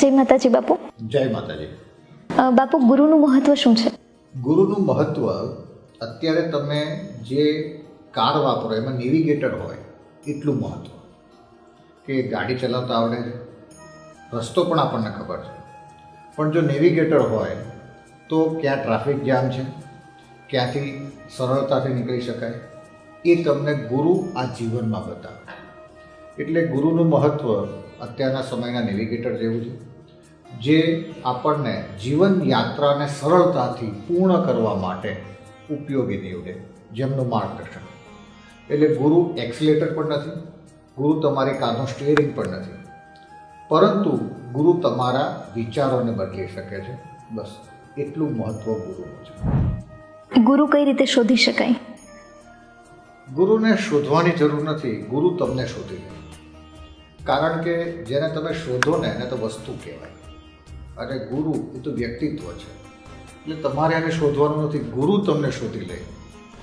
જય માતાજી બાપુ. જય માતાજી. બાપુ, ગુરુનું મહત્વ શું છે? ગુરુનું મહત્ત્વ, અત્યારે તમે જે કાર વાપરો એમાં નેવિગેટર હોય એટલું મહત્ત્વ, કે ગાડી ચલાવતા આવડે છે, રસ્તો પણ આપણને ખબર છે, પણ જો નેવિગેટર હોય તો ક્યાં ટ્રાફિક જામ છે, ક્યાંથી સરળતાથી નીકળી શકાય, એ તમને ગુરુ આ જીવનમાં બતાવે. એટલે ગુરુનું મહત્ત્વ અત્યારના સમયના નેવિગેટર જેવું છે, જે આપણને જીવન યાત્રાને સરળતાથી પૂર્ણ કરવા માટે ઉપયોગી નીવડે, જેમનું માર્ગદર્શન. એટલે ગુરુ એક્સિલેટર પણ નથી, ગુરુ તમારી કારનું સ્ટીયરિંગ પણ નથી, પરંતુ ગુરુ તમારા વિચારોને બદલી શકે છે. બસ એટલું મહત્ત્વ ગુરુનું છે. ગુરુ કઈ રીતે શોધી શકાય? ગુરુને શોધવાની જરૂર નથી, ગુરુ તમને શોધી લે. કારણ કે જેને તમે શોધો ને એને તો વસ્તુ કહેવાય, અને ગુરુ એ તો વ્યક્તિત્વ છે. એટલે તમારે એને શોધવાનું નથી, ગુરુ તમને શોધી લે.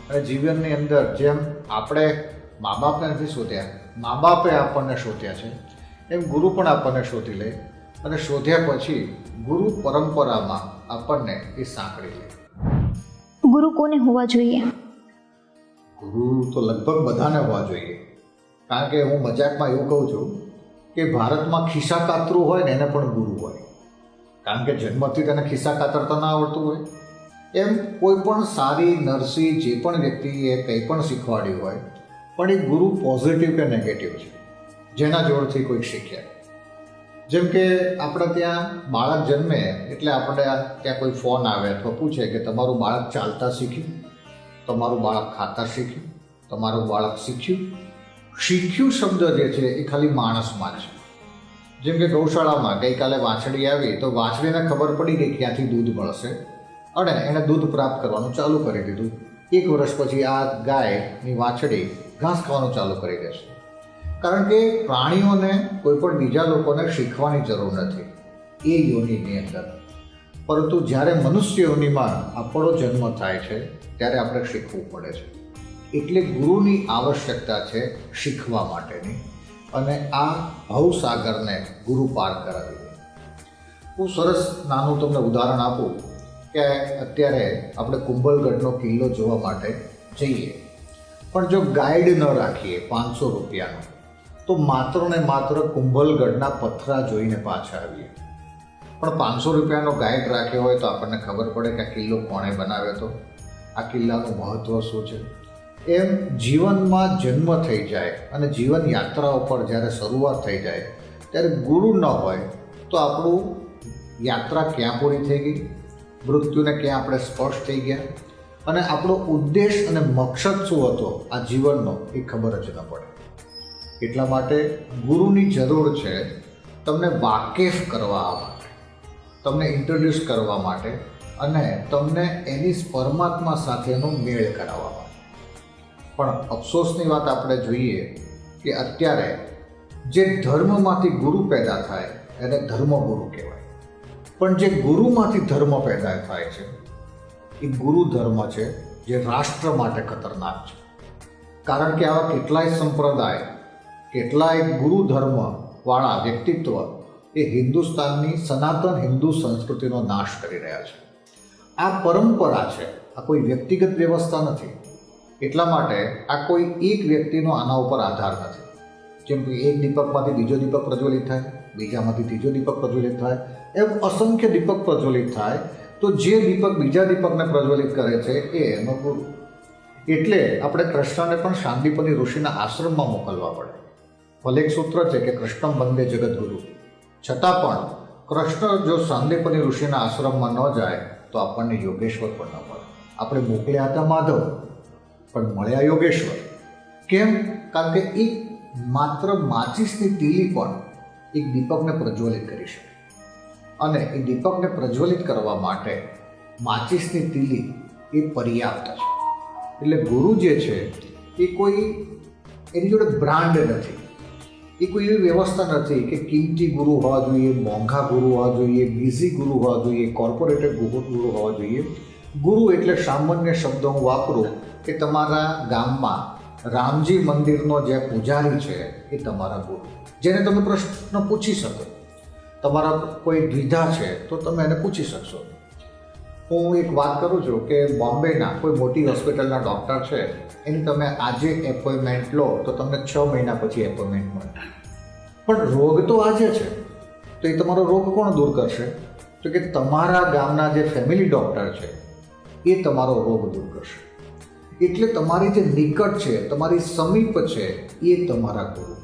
અને જીવનની અંદર જેમ આપણે મા બાપને નથી શોધ્યા, મા બાપે આપણને શોધ્યા છે, એમ ગુરુ પણ આપણને શોધી લે, અને શોધ્યા પછી ગુરુ પરંપરામાં આપણને એ સાંકળી લે. ગુરુ કોને હોવા જોઈએ? ગુરુ તો લગભગ બધાને હોવા જોઈએ. કારણ કે હું મજાકમાં એવું કહું છું કે ભારતમાં ખિસ્સા કાતરું હોય ને એને પણ ગુરુ હોય. કારણ કે જન્મથી તેને ખિસ્સા કાતરતા ના આવડતું હોય, એમ કોઈ પણ સારી નરસી જે પણ વ્યક્તિએ કંઈ પણ શીખવાડ્યું હોય, પણ એ ગુરુ પોઝિટિવ કે નેગેટિવ છે, જેના જોડથી કોઈ શીખ્યા. જેમ કે આપણે ત્યાં બાળક જન્મે એટલે આપણે ત્યાં કોઈ ફોન આવે અથવા પૂછે કે તમારું બાળક ચાલતા શીખ્યું, તમારું બાળક ખાતા શીખ્યું, તમારું બાળક શીખ્યું. શીખ્યું શબ્દ જે છે એ ખાલી માણસમાં છે. જેમ કે ગૌશાળામાં ગઈકાલે વાછડી આવી તો વાછડીને ખબર પડી ગઈ ક્યાંથી દૂધ મળશે, અને એણે દૂધ પ્રાપ્ત કરવાનું ચાલુ કરી દીધું. 1 વર્ષ પછી આ ગાયની વાછડી ઘાસ ખાવાનું ચાલુ કરી દેશે. કારણ કે પ્રાણીઓને કોઈ પણ બીજા લોકોને શીખવાની જરૂર નથી એ યોનિની અંદર, પરંતુ જ્યારે મનુષ્ય યોનિમાં આપણો જન્મ થાય છે ત્યારે આપણે શીખવું પડે છે. એટલે ગુરુની આવશ્યકતા છે શીખવા માટેની, અને આ ભવસાગરને ગુરુ પાર કરાવી દે. હું સરસ નાનું તમને ઉદાહરણ આપું કે અત્યારે આપણે કુંભલગઢનો કિલ્લો જોવા માટે જઈએ, પણ જો ગાઈડ ન રાખીએ 500 રૂપિયાનો, તો માત્ર ને માત્ર કુંભલગઢના પથરા જોઈને પાછા આવીએ. પણ 500 રૂપિયાનો ગાઈડ રાખ્યો હોય તો આપણને ખબર પડે કે આ કિલ્લો કોણે બનાવ્યો હતો, આ કિલ્લાનું મહત્ત્વ શું છે. એમ જીવનમાં જન્મ થઈ જાય અને જીવન યાત્રા ઉપર જ્યારે શરૂઆત થઈ જાય ત્યારે ગુરુ ન હોય તો આપણું યાત્રા ક્યાં પૂરી થઈ ગઈ, મૃત્યુને ક્યાં આપણે સ્પર્શ થઈ ગયા, અને આપણો ઉદ્દેશ અને મકસદ શું હતો આ જીવનનો એ ખબર જ ન પડે. એટલા માટે ગુરુની જરૂર છે તમને વાકેફ કરવા માટે, તમને ઇન્ટ્રોડ્યુસ કરવા માટે, અને તમને એની પરમાત્મા સાથેનો મેળ કરાવવા માટે. પણ અફસોસની વાત આપણે જોઈએ કે અત્યારે જે ધર્મમાંથી ગુરુ પેદા થાય એને ધર્મગુરુ કહેવાય, પણ જે ગુરુમાંથી ધર્મ પેદા થાય છે એ ગુરુ ધર્મ છે, જે રાષ્ટ્ર માટે ખતરનાક છે. કારણ કે આવા કેટલાય સંપ્રદાય, કેટલાય ગુરુ ધર્મવાળા વ્યક્તિત્વ એ હિન્દુસ્તાનની સનાતન હિન્દુ સંસ્કૃતિનો નાશ કરી રહ્યા છે. આ પરંપરા છે, આ કોઈ વ્યક્તિગત વ્યવસ્થા નથી. એટલા માટે આ કોઈ એક વ્યક્તિનો આના ઉપર આધાર નથી. જેમ કે એક દીપકમાંથી બીજો દીપક પ્રજ્વલિત થાય, બીજામાંથી ત્રીજો દીપક પ્રજ્વલિત થાય, એમ અસંખ્ય દીપક પ્રજ્વલિત થાય, તો જે દીપક બીજા દીપકને પ્રજ્વલિત કરે છે એ એનો ગુરુ. એટલે આપણે કૃષ્ણને પણ શાંતિપની ઋષિના આશ્રમમાં મોકલવા પડે. ભલે એક સૂત્ર છે કે કૃષ્ણમ વંદે જગદગુરુ, છતાં પણ કૃષ્ણ જો શાંતિપની ઋષિના આશ્રમમાં ન જાય તો આપણને યોગેશ્વર પણ ન મળે. આપણે મોકલ્યા હતા માધવ, પણ મળ્યા યોગેશ્વર. કેમ? કારણ કે એક માત્ર માચિસની તીલી પણ એક દીપકને પ્રજ્વલિત કરી શકે, અને એ દીપકને પ્રજ્વલિત કરવા માટે માચિસની તીલી એ પર્યાપ્ત છે. એટલે ગુરુ જે છે એ કોઈ એની જોડે બ્રાન્ડ નથી, એ કોઈ એવી વ્યવસ્થા નથી કે કિંમતી ગુરુ હોવા જોઈએ, મોંઘા ગુરુ હોવા જોઈએ, બિઝી ગુરુ હોવા જોઈએ, કોર્પોરેટેડ ગુરુ હોવા જોઈએ. ગુરુ એટલે સામાન્ય શબ્દ હું વાપરું કે તમારા ગામમાં રામજી મંદિરનો જે પૂજારી છે એ તમારા ગુરુ, જેને તમે પ્રશ્ન પૂછી શકો તમારા કોઈ દ્વિધા છે તો તમે એને પૂછી શકશો. હું એક વાત કરું છું કે બોમ્બેના કોઈ મોટી હોસ્પિટલના ડૉક્ટર છે, એની તમે આજે એપોઇન્ટમેન્ટ લો તો તમને 6 મહિના પછી એપોઇન્ટમેન્ટ મળે. પણ રોગ તો આજે છે, તો એ તમારો રોગ કોણ દૂર કરશે? તો કે તમારા ગામના જે ફેમિલી ડૉક્ટર છે એ તમારો રોગ દૂર કરશે. એટલે તમારી જે નિકટ છે, તમારી સમીપ છે, એ તમારા ગુરુ.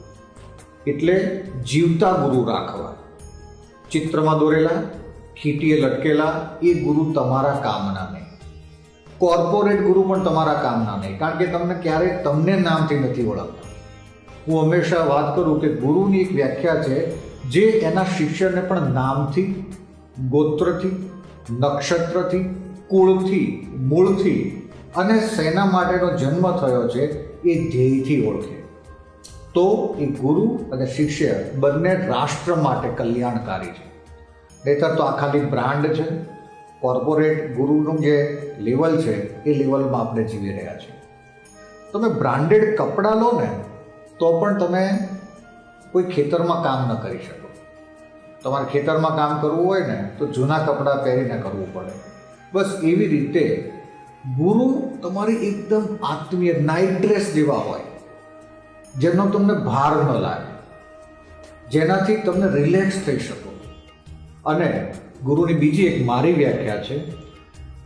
એટલે જીવતા ગુરુ રાખવા. ચિત્રમાં દોરેલા, ખીટીએ લટકેલા એ ગુરુ તમારા કામના નહીં. કોર્પોરેટ ગુરુ પણ તમારા કામના નહીં, કારણ કે તમને ક્યારેય તમને નામથી નથી ઓળખતા. હું હંમેશા વાત કરું કે ગુરુની એક વ્યાખ્યા છે જે એના શિષ્યને પણ નામથી, ગોત્રથી, નક્ષત્રથી, કુળથી, મૂળથી અને શેના માટેનો જન્મ થયો છે એ ધ્યેયથી ઓળખે. તો એ ગુરુ અને શિષ્ય બંને રાષ્ટ્ર માટે કલ્યાણકારી છે. નહીંતર તો આ ખાલી બ્રાન્ડ છે. કોર્પોરેટ ગુરુનું જે લેવલ છે એ લેવલમાં આપણે જીવી રહ્યા છીએ. તમે બ્રાન્ડેડ કપડાં લો ને તો પણ તમે કોઈ ખેતરમાં કામ ન કરી શકો. તમારે ખેતરમાં કામ કરવું હોય ને તો જૂના કપડાં પહેરીને કરવું પડે. બસ એવી રીતે ગુરુ તમારી એકદમ આત્મીય નાઇટ ડ્રેસ જેવા હોય, જેનો તમને ભાર ન લાગે, જેનાથી તમને રિલેક્સ થઈ શકો. અને ગુરુની બીજી એક મારી વ્યાખ્યા છે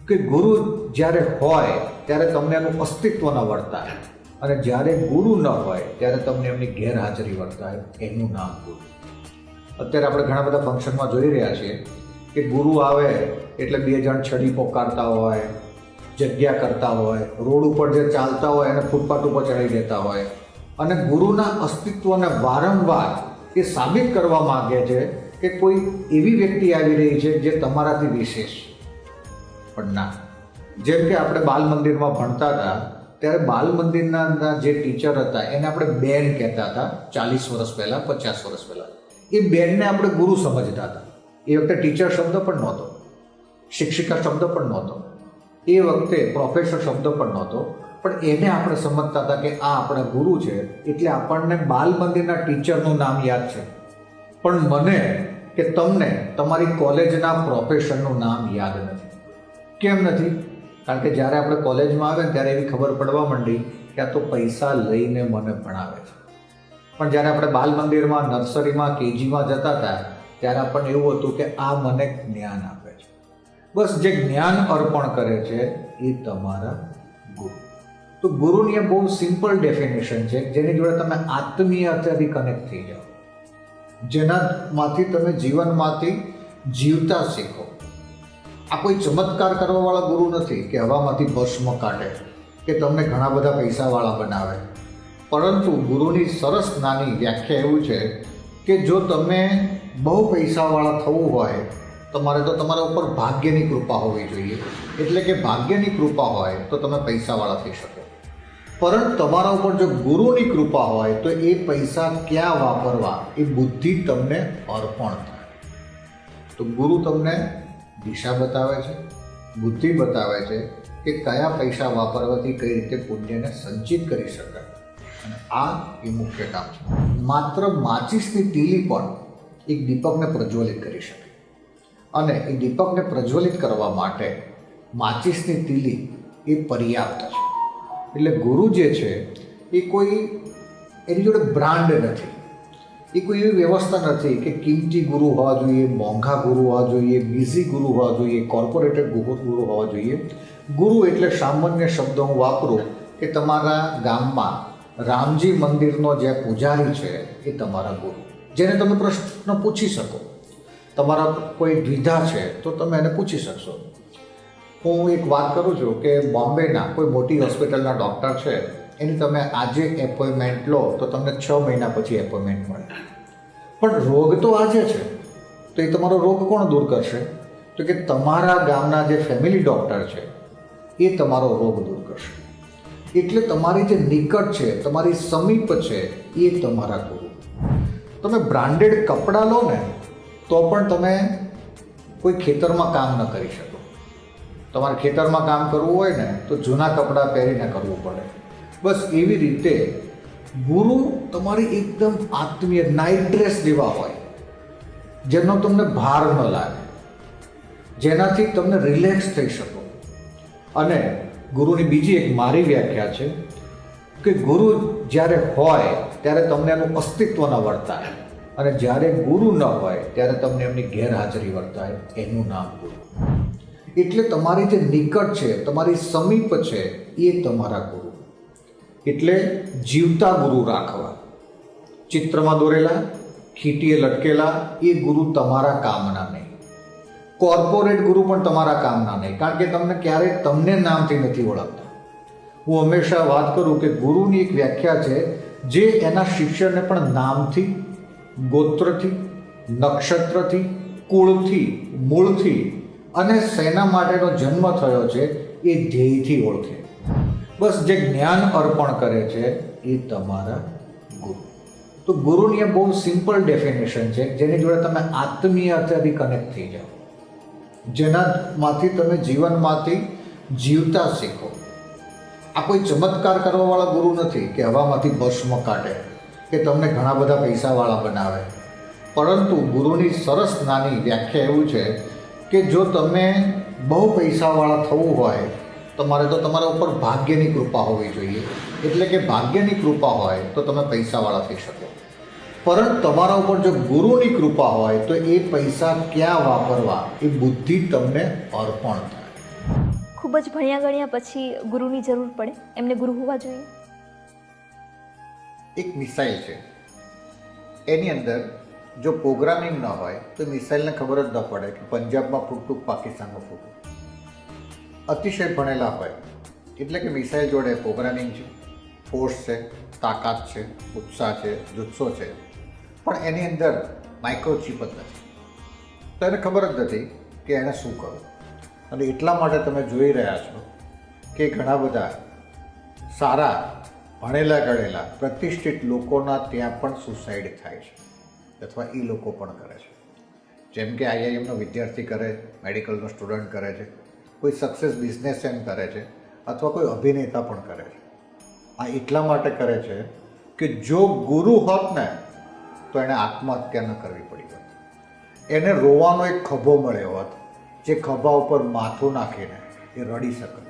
કે ગુરુ જ્યારે હોય ત્યારે તમને એનું અસ્તિત્વ ન વર્તાય, અને જ્યારે ગુરુ ન હોય ત્યારે તમને એમની ગેરહાજરી વર્તાય. એનું નામ ગુરુ. અત્યારે આપણે ઘણા બધા ફંક્શનમાં જોઈ રહ્યા છીએ કે ગુરુ આવે એટલે 2 જણ છડી પોકારતા હોય, જગ્યા કરતા હોય, રોડ ઉપર જે ચાલતા હોય એને ફૂટપાથ ઉપર ચડાવી દેતા હોય, અને ગુરુના અસ્તિત્વને વારંવાર એ સાબિત કરવા માગે છે કે કોઈ એવી વ્યક્તિ આવી રહી છે જે તમારાથી વિશેષ. પણ ના, જેમ કે આપણે બાલ મંદિરમાં ભણતા હતા ત્યારે બાલ મંદિરના જે ટીચર હતા એને આપણે બેન કહેતા હતા. 40 વર્ષ પહેલાં, 50 વર્ષ પહેલાં એ બેનને આપણે ગુરુ સમજતા હતા. એ વખતે ટીચર શબ્દ પણ નહોતો, શિક્ષિકા શબ્દ પણ નહોતો, એ વખતે પ્રોફેસર શબ્દ પણ નહોતો, પણ એને આપણે સમજતા હતા કે આ આપણા ગુરુ છે. એટલે આપણને બાલ મંદિરના ટીચરનું નામ યાદ છે, પણ મને કે તમને તમારી કોલેજના પ્રોફેસરનું નામ યાદ નથી. કેમ નથી? કારણ કે જ્યારે આપણે કોલેજમાં આવે ને ત્યારે એવી ખબર પડવા માંડી કે આ તો પૈસા લઈને મને ભણાવે છે. પણ જ્યારે આપણે બાલ મંદિરમાં, નર્સરીમાં, કેજીમાં જતા હતા ત્યારે આપણને એવું હતું કે આ મને જ્ઞાન આપે છે. બસ જે જ્ઞાન અર્પણ કરે છે એ તમારા ગુરુ. તો ગુરુની બહુ સિમ્પલ ડેફિનેશન છે, જેની જોડે તમે આત્મીયતાથી કનેક્ટ થઈ જાઓ, જેનામાંથી તમે જીવનમાંથી જીવતા શીખો. આ કોઈ ચમત્કાર કરવાવાળા ગુરુ નથી કે હવામાંથી ભસ્મ કાઢે કે તમને ઘણા બધા પૈસાવાળા બનાવે. પરંતુ ગુરુની સરસ નાની વ્યાખ્યા એવું છે કે જો તમે બહુ પૈસાવાળા થવું હોય તમારે તો તમારા ઉપર ભાગ્યની કૃપા હોવી જોઈએ. એટલે કે ભાગ્યની કૃપા હોય તો તમે પૈસાવાળા થઈ શકો. પરંતુ તમારા ઉપર જો ગુરુની કૃપા હોય તો એ પૈસા ક્યાં વાપરવા એ બુદ્ધિ તમને અર્પણ થાય. તો ગુરુ તમને દિશા બતાવે છે, બુદ્ધિ બતાવે છે કે કયા પૈસા વાપરવાથી કઈ રીતે પુણ્યને સંચિત કરી શકાય. અને આ એ મુખ્ય કામ છે. માત્ર માચિસની તીલી પણ એક દીપકને પ્રજ્વલિત કરી શકે, અને એ દીપકને પ્રજ્વલિત કરવા માટે માચિસની તીલી એ પર્યાપ્ત છે. એટલે ગુરુ જે છે એ કોઈ એની જોડે બ્રાન્ડ નથી, એ કોઈ એવી વ્યવસ્થા નથી કે કિંમતી ગુરુ હોવા જોઈએ, મોંઘા ગુરુ હોવા જોઈએ, બિઝી ગુરુ હોવા જોઈએ, કોર્પોરેટેડ ગુરુ હોવા જોઈએ. ગુરુ એટલે સામાન્ય શબ્દ હું વાપરું કે તમારા ગામમાં રામજી મંદિરનો જે પૂજારી છે એ તમારા ગુરુ, જેને તમે પ્રશ્ન પૂછી શકો. તમારા કોઈ દ્વિધા છે તો તમે એને પૂછી શકશો. હું એક વાત કરું છું કે બોમ્બેના કોઈ મોટી હોસ્પિટલના ડૉક્ટર છે, એની તમે આજે એપોઇન્ટમેન્ટ લો તો તમને 6 મહિના પછી એપોઇન્ટમેન્ટ મળે. પણ રોગ તો આજે છે, તો એ તમારો રોગ કોણ દૂર કરશે? તો કે તમારા ગામના જે ફેમિલી ડૉક્ટર છે એ તમારો રોગ દૂર કરશે. એટલે તમારી જે નિકટ છે, તમારી સમીપ છે, એ તમારા ગુરુ. તમે બ્રાન્ડેડ કપડાં લો ને તો પણ તમે કોઈ ખેતરમાં કામ ન કરી શકો. તમારે ખેતરમાં કામ કરવું હોય ને તો જૂના કપડાં પહેરીને કરવું પડે. બસ એવી રીતે ગુરુ તમારી એકદમ આત્મીય નાઇટ ડ્રેસ જેવા હોય, જેનો તમને ભાર ન લાગે, જેનાથી તમને રિલેક્સ થઈ શકો. અને ગુરુની બીજી એક મારી વ્યાખ્યા છે કે ગુરુ જ્યારે હોય ત્યારે તમને એનું અસ્તિત્વ ન વર્તાય, અને જ્યારે ગુરુ ન હોય ત્યારે તમને એમની ગેરહાજરી વર્તાય. એનું નામ ગુરુ. એટલે તમારી જે નિકટ છે, તમારી સમીપ છે, એ તમારા ગુરુ. એટલે જીવતા ગુરુ રાખવા. ચિત્રમાં દોરેલા, ખીટીએ લટકેલા એ ગુરુ તમારા કામના નહીં. કોર્પોરેટ ગુરુ પણ તમારા કામના નહીં, કારણ કે તમને ક્યારેય તમને નામથી નથી ઓળખતા. હું હંમેશા વાત કરું કે ગુરુની એક વ્યાખ્યા છે જે એના શિષ્યને પણ નામથી, ગોત્રથી, નક્ષત્રથી, કુળથી, મૂળથી અને શેના માટેનો જન્મ થયો છે એ ધ્યેયથી ઓળખે. બસ જે જ્ઞાન અર્પણ કરે છે એ તમારા ગુરુ. તો ગુરુની આ બહુ સિમ્પલ ડેફિનેશન છે, જેની જોડે તમે આત્મીયતાથી કનેક્ટ થઈ જાઓ, જેનામાંથી તમે જીવનમાંથી જીવતા શીખો. આ કોઈ ચમત્કાર કરવાવાળા ગુરુ નથી કે હવામાંથી ભસ્મ કાઢે કે તમને ઘણા બધા પૈસાવાળા બનાવે. પરંતુ ગુરુની સરસ નાની વ્યાખ્યા એવું છે કે જો તમે બહુ પૈસાવાળા થવું હોય તમારે તો તમારા ઉપર ભાગ્યની કૃપા હોવી જોઈએ. એટલે કે ભાગ્યની કૃપા હોય તો તમે પૈસાવાળા થઈ શકો. પરંતુ તમારા ઉપર જો ગુરુની કૃપા હોય તો એ પૈસા ક્યાં વાપરવા એ બુદ્ધિ તમને અર્પણ થાય. ખૂબ જ ભણ્યા ગણ્યા પછી ગુરુની જરૂર પડે, એમને ગુરુ હોવા જોઈએ. એક મિસાઇલ છે, એની અંદર જો પ્રોગ્રામિંગ ન હોય તો મિસાઇલને ખબર જ ન પડે કે પંજાબમાં ફૂટતું પાકિસ્તાનમાં ફૂટતું. અતિશય ભણેલા હોય એટલે કે મિસાઇલ જોડે પ્રોગ્રામિંગ છે, ફોર્સ છે, તાકાત છે, ઉત્સાહ છે, જુસ્સો છે, પણ એની અંદર માઇક્રોચિપ જ નથી. તો એને ખબર જ નથી કે એણે શું કરવું. અને એટલા માટે તમે જોઈ રહ્યા છો કે ઘણા બધા સારા ભણેલા ગણેલા પ્રતિષ્ઠિત લોકોના ત્યાં પણ સુસાઇડ થાય છે, અથવા એ લોકો પણ કરે છે. જેમ કે આઈઆઈએમનો વિદ્યાર્થી કરે, મેડિકલનો સ્ટુડન્ટ કરે છે, કોઈ સક્સેસ બિઝનેસમેન કરે છે, અથવા કોઈ અભિનેતા પણ કરે છે. આ એટલા માટે કરે છે કે જો ગુરુ હોત ને તો એણે આત્મહત્યા ન કરવી પડી હોત. એને રોવાનો એક ખભો મળ્યો હોત, જે ખભા ઉપર માથું નાખીને એ રડી શકત.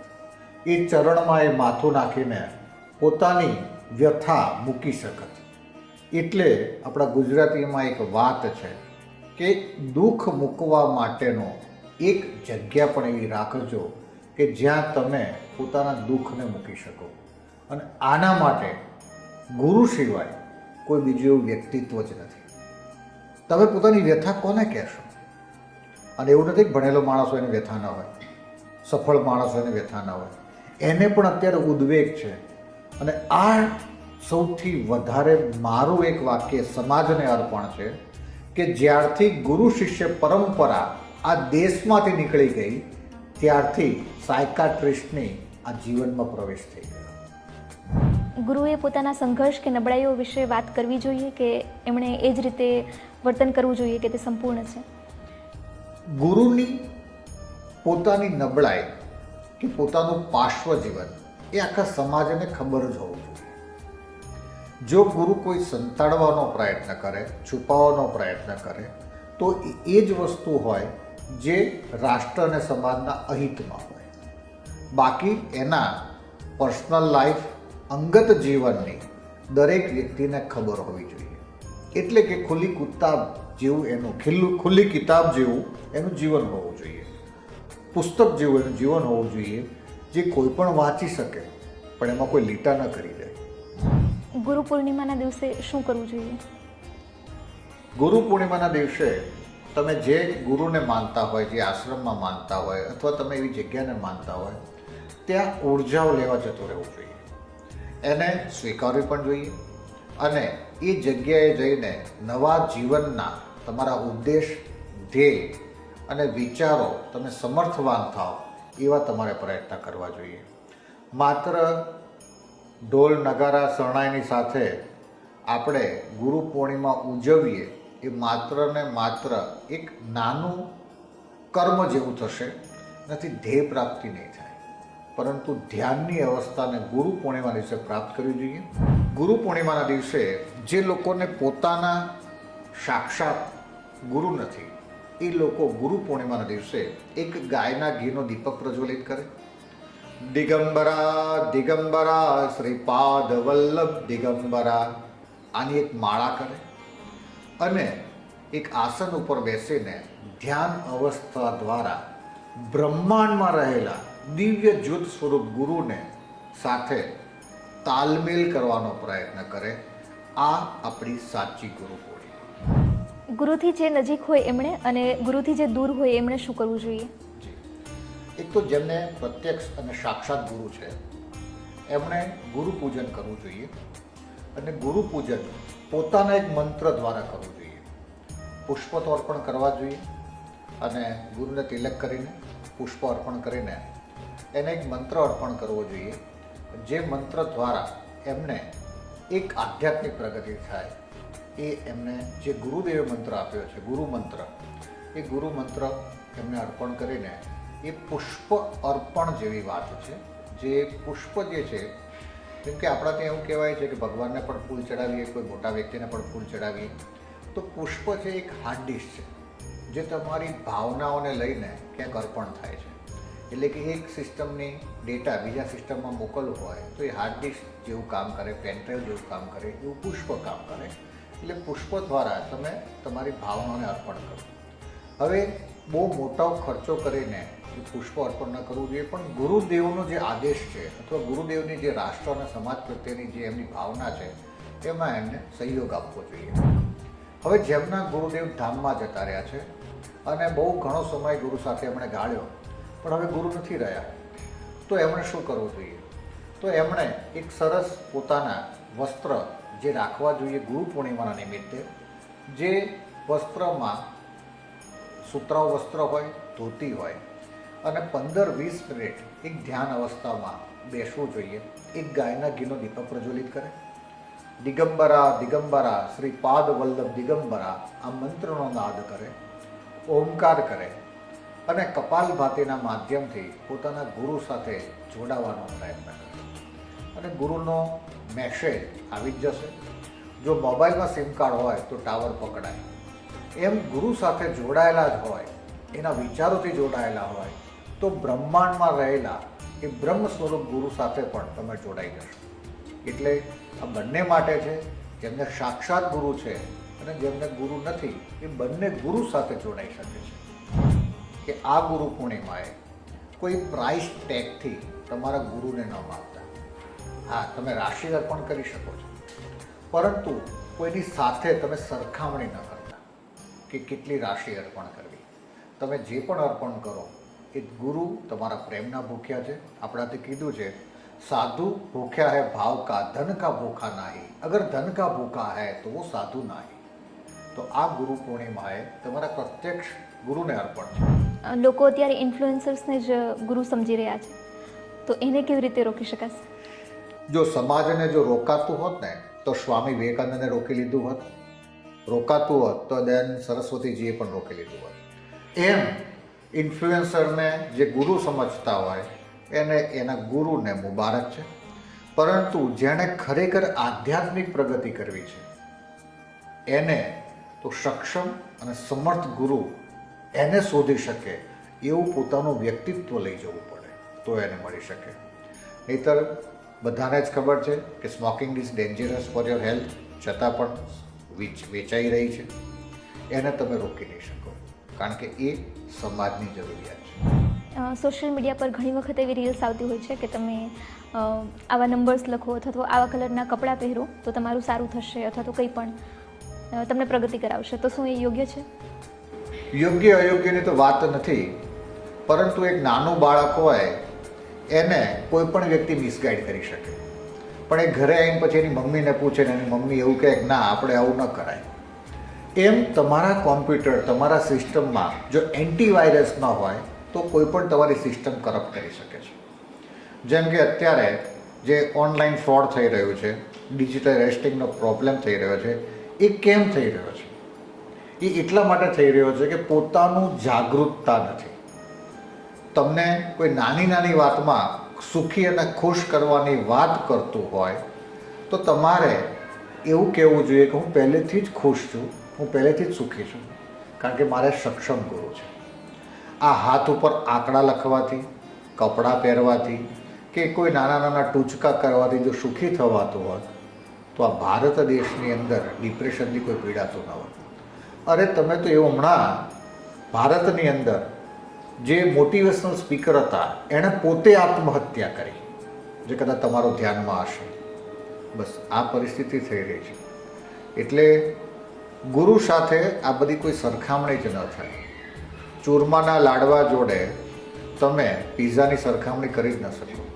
એ ચરણમાં એ માથું નાખીને પોતાની વ્યથા મૂકી શકત. એટલે આપણા ગુજરાતીમાં એક વાત છે કે દુઃખ મૂકવા માટેનો એક જગ્યા પણ એવી રાખજો કે જ્યાં તમે પોતાના દુઃખને મૂકી શકો. અને આના માટે ગુરુ સિવાય કોઈ બીજું એવું વ્યક્તિત્વ જ નથી. તમે પોતાની વ્યથા કોને કહેશો? અને એવું નથી કે ભણેલો માણસ હોય એને વ્યથા ન હોય, સફળ માણસ હોય એને વ્યથા ન હોય. એને પણ અત્યારે ઉદ્વેગ છે. અને આ સૌથી વધારે મારું એક વાક્ય સમાજને અર્પણ છે કે જ્યારથી ગુરુ શિષ્ય પરંપરા આ દેશમાંથી નીકળી ગઈ ત્યારથી સાયકાટ્રિસ્ટની આ જીવનમાં પ્રવેશ થઈ ગયો. ગુરુએ પોતાના સંઘર્ષ કે નબળાઈઓ વિશે વાત કરવી જોઈએ કે એમણે એ જ રીતે વર્તન કરવું જોઈએ કે તે સંપૂર્ણ છે? ગુરુની પોતાની નબળાઈ કે પોતાનું પાર્શ્વ જીવન એ આખા સમાજને ખબર જ હોવું જોઈએ. જો ગુરુ કોઈ સંતાડવાનો પ્રયત્ન કરે, છુપાવવાનો પ્રયત્ન કરે તો એ જ વસ્તુ હોય જે રાષ્ટ્ર અને સમાજના અહિતમાં હોય. બાકી એના પર્સનલ લાઈફ, અંગત જીવનની દરેક વ્યક્તિને ખબર હોવી જોઈએ. એટલે કે ખુલ્લી કિતાબ જેવું એનું ખુલ્લી કિતાબ જેવું એનું જીવન હોવું જોઈએ. પુસ્તક જેવું એનું જીવન હોવું જોઈએ જે કોઈ પણ વાંચી શકે પણ એમાં કોઈ લીટા ન કરી દે. ગુરુ પૂર્ણિમાના દિવસે શું કરવું જોઈએ? ગુરુ પૂર્ણિમાના દિવસે તમે જે ગુરુને માનતા હોય, જે આશ્રમમાં માનતા હોય, અથવા તમે એવી જગ્યાને માનતા હોય ત્યાં ઉર્જાઓ લેવા જતું રહેવું જોઈએ. એને સ્વીકારવી પણ જોઈએ. અને એ જગ્યાએ જઈને નવા જીવનના તમારા ઉદ્દેશ, ધ્યેય અને વિચારો તમે સમર્થવાન થાઓ એવા તમારે પ્રયત્ન કરવા જોઈએ. માત્ર ઢોલ, નગારા, શરણાઈની સાથે આપણે ગુરુ પૂર્ણિમા ઉજવીએ એ માત્ર ને માત્ર એક નાનું કર્મ જેવું થશે, નથી ધ્યેય પ્રાપ્તિ નહીં થાય. પરંતુ ધ્યાનની અવસ્થાને ગુરુ પૂર્ણિમા દિવસે પ્રાપ્ત કરવી જોઈએ. ગુરુ પૂર્ણિમાના દિવસે જે લોકોને પોતાના સાક્ષાત ગુરુ નથી, એ લોકો ગુરુ પૂર્ણિમાના દિવસે એક ગાયના ઘીનો દીપક પ્રજ્વલિત કરે, દિગંબરા દિગંબરા શ્રીપાદ વલ્લભ દિગંબરા આની એક માળા કરે અને એક આસન ઉપર બેસીને ધ્યાન અવસ્થા દ્વારા બ્રહ્માંડમાં રહેલા દિવ્ય જ્યોત સ્વરૂપ ગુરુને સાથે તાલમેલ કરવાનો પ્રયત્ન કરે. આ આપણી સાચી ગુરુ પૂર્ણિમા. ગુરુથી જે નજીક હોય એમણે અને ગુરુથી જે દૂર હોય એમણે શું કરવું જોઈએ? એક તો જેમને પ્રત્યક્ષ અને સાક્ષાત ગુરુ છે એમણે ગુરુ પૂજન કરવું જોઈએ અને ગુરુ પૂજન પોતાના એક મંત્ર દ્વારા કરવું જોઈએ. પુષ્પ તો અર્પણ કરવા જોઈએ અને ગુરુને તિલક કરીને પુષ્પ અર્પણ કરીને એને એક મંત્ર અર્પણ કરવો જોઈએ, જે મંત્ર દ્વારા એમને એક આધ્યાત્મિક પ્રગતિ થાય. એ એમને જે ગુરુદેવે મંત્ર આપ્યો છે ગુરુ મંત્ર, એ ગુરુ મંત્ર એમને અર્પણ કરીને એ પુષ્પ અર્પણ જેવી વાત છે. જે પુષ્પ જે છે, જેમ કે આપણા ત્યાં એવું કહેવાય છે કે ભગવાનને પણ ફૂલ ચડાવીએ, કોઈ મોટા વ્યક્તિને પણ ફૂલ ચડાવીએ, તો પુષ્પ છે એક હાર્ડ ડિશ છે જે તમારી ભાવનાઓને લઈને ક્યાંક અર્પણ થાય છે. એટલે કે એક સિસ્ટમની ડેટા બીજા સિસ્ટમમાં મોકલવું હોય તો એ હાર્ડ ડિસ્ક જેવું કામ કરે, પેનડ્રાઈવ જેવું કામ કરે, એવું પુષ્પ કામ કરે. એટલે પુષ્પ દ્વારા તમે તમારી ભાવનાઓને અર્પણ કરો. હવે બહુ મોટો ખર્ચો કરીને એ પુષ્પ અર્પણ ન કરવું જોઈએ, પણ ગુરુદેવનો જે આદેશ છે અથવા ગુરુદેવની જે રાષ્ટ્ર અને સમાજ પ્રત્યેની જે એમની ભાવના છે એમાં એમને સહયોગ આપવો જોઈએ. હવે જેમના ગુરુદેવ ધામમાં જતા રહ્યા છે અને બહુ ઘણો સમય ગુરુ સાથે એમણે ગાળ્યો પણ હવે ગુરુ નથી રહ્યા, તો એમણે શું કરવું જોઈએ? તો એમણે એક સરસ પોતાના વસ્ત્ર જે રાખવા જોઈએ ગુરુ પૂર્ણિમાના નિમિત્તે, જે વસ્ત્રમાં સુતરાઉ વસ્ત્ર હોય, ધોતી હોય અને 15-20 મિનિટ એક ધ્યાન અવસ્થામાં બેસવું જોઈએ. એક ગાયના ઘીનો દીપક પ્રજ્વલિત કરે, દિગંબરા દિગંબરા શ્રીપાદ વલ્લભ દિગંબરા આ મંત્રનો નાદ કરે, ઓમકાર કરે અને કપાલભાતીના માધ્યમથી પોતાના ગુરુ સાથે જોડાવાનો પ્રયત્ન કરે અને ગુરુનો મેસેજ આવી જ જશે. જો મોબાઈલમાં સિમ કાર્ડ હોય તો ટાવર પકડાય, એમ ગુરુ સાથે જોડાયેલા જ હોય, એના વિચારોથી જોડાયેલા હોય તો બ્રહ્માંડમાં રહેલા એ બ્રહ્મ સ્વરૂપ ગુરુ સાથે પણ તમે જોડાઈ જશો. એટલે આ બંને માટે છે, જેમને સાક્ષાત ગુરુ છે અને જેમને ગુરુ નથી એ બંને ગુરુ સાથે જોડાઈ શકે છે. કે આ ગુરુ પૂર્ણિમાએ કોઈ પ્રાઇસ ટેગથી તમારા ગુરુને ન માગતા. હા, તમે રાશિ અર્પણ કરી શકો છો, પરંતુ કોઈની સાથે તમે સરખામણી ન કરતા કે કેટલી રાશિ અર્પણ કરવી. તમે જે પણ અર્પણ કરો એ ગુરુ તમારા પ્રેમના ભૂખ્યા છે. આપણાથી કીધું છે, સાધુ ભૂખ્યા હૈ ભાવ કા, ધન કા ભૂખા નાહી, અગર ધન કા ભૂખા હૈ તો वो સાધુ નાહી. તો આ ગુરુ પૂર્ણિમાએ તમારા પ્રત્યક્ષ ગુરુને અર્પણ છે. લોકો અત્યારે ઇન્ફ્લુએન્સર્સને જ ગુરુ સમજી રહ્યા છે, તો એને કેવી રીતે રોકી શકાશે? જો સમાજને જો રોકાતું હોત ને તો સ્વામી વિવેકાનંદને રોકી લીધું હોત, રોકાતું હોત તો દેન સરસ્વતીજીએ પણ રોકી લીધું હોત. એમ ઇન્ફ્લુએન્સરને જે ગુરુ સમજતા હોય એને એના ગુરુને મુબારક છે, પરંતુ જેણે ખરેખર આધ્યાત્મિક પ્રગતિ કરવી છે એને તો સક્ષમ અને સમર્થ ગુરુ એને શોધી શકે એવું પોતાનું વ્યક્તિત્વ લઈ જવું પડે તો એને મળી શકે. નહીંતર બધાને જ ખબર છે કે smoking is dangerous for your health, છતાં પણ વેચાઈ રહી છે. એને તમે રોકી નહીં શકો, કારણ કે એ સમાજની જરૂરિયાત છે. સોશિયલ મીડિયા પર ઘણી વખત એવી રીલ્સ આવતી હોય છે કે તમે આવા નંબર્સ લખો અથવા તો આવા કલરના કપડાં પહેરો તો તમારું સારું થશે અથવા તો કંઈ પણ તમને પ્રગતિ કરાવશે. તો શું એ યોગ્ય છે? યોગ્ય અયોગ્યની તો વાત નથી, પરંતુ એક નાનું બાળક હોય એને કોઈ પણ વ્યક્તિ મિસગાઈડ કરી શકે, પણ એ ઘરે આવીને પછી એની મમ્મીને પૂછે ને એની મમ્મી એવું કહે કે ના આપણે આવું ન કરાય. એમ તમારા કોમ્પ્યુટર, તમારા સિસ્ટમમાં જો એન્ટીવાયરસ ન હોય તો કોઈ પણ તમારી સિસ્ટમ કરપ્ટ કરી શકે છે. જેમ કે અત્યારે જે ઓનલાઈન ફ્રોડ થઈ રહ્યું છે, ડિજિટલ એરેસ્ટિંગનો પ્રોબ્લેમ થઈ રહ્યો છે, એ કેમ થઈ રહ્યો છે? એ એટલા માટે થઈ રહ્યો છે કે પોતાનું જાગૃતતા નથી. તમને કોઈ નાની નાની વાતમાં સુખી અને ખુશ કરવાની વાત કરતું હોય તો તમારે એવું કહેવું જોઈએ કે હું પહેલેથી જ ખુશ છું, હું પહેલેથી જ સુખી છું. કારણ કે મારે સક્ષમ ગુરુ છે. આ હાથ ઉપર આંકડા લખવાથી, કપડાં પહેરવાથી કે કોઈ નાના નાના ટૂચકા કરવાથી જો સુખી થવાતું હોય તો આ ભારત દેશની અંદર ડિપ્રેશનથી કોઈ પીડાતું ન હોય. અરે તમે તો એવું હમણાં ભારતની અંદર જે મોટિવેશનલ સ્પીકર હતા એણે પોતે આત્મહત્યા કરી, જે કદાચ તમારો ધ્યાનમાં હશે. બસ આ પરિસ્થિતિ થઈ રહી છે. એટલે ગુરુ સાથે આ બધી કોઈ સરખામણી જ ન થાય. ચૂરમાના લાડવા જોડે તમે પિઝાની સરખામણી કરી જ ન શકો.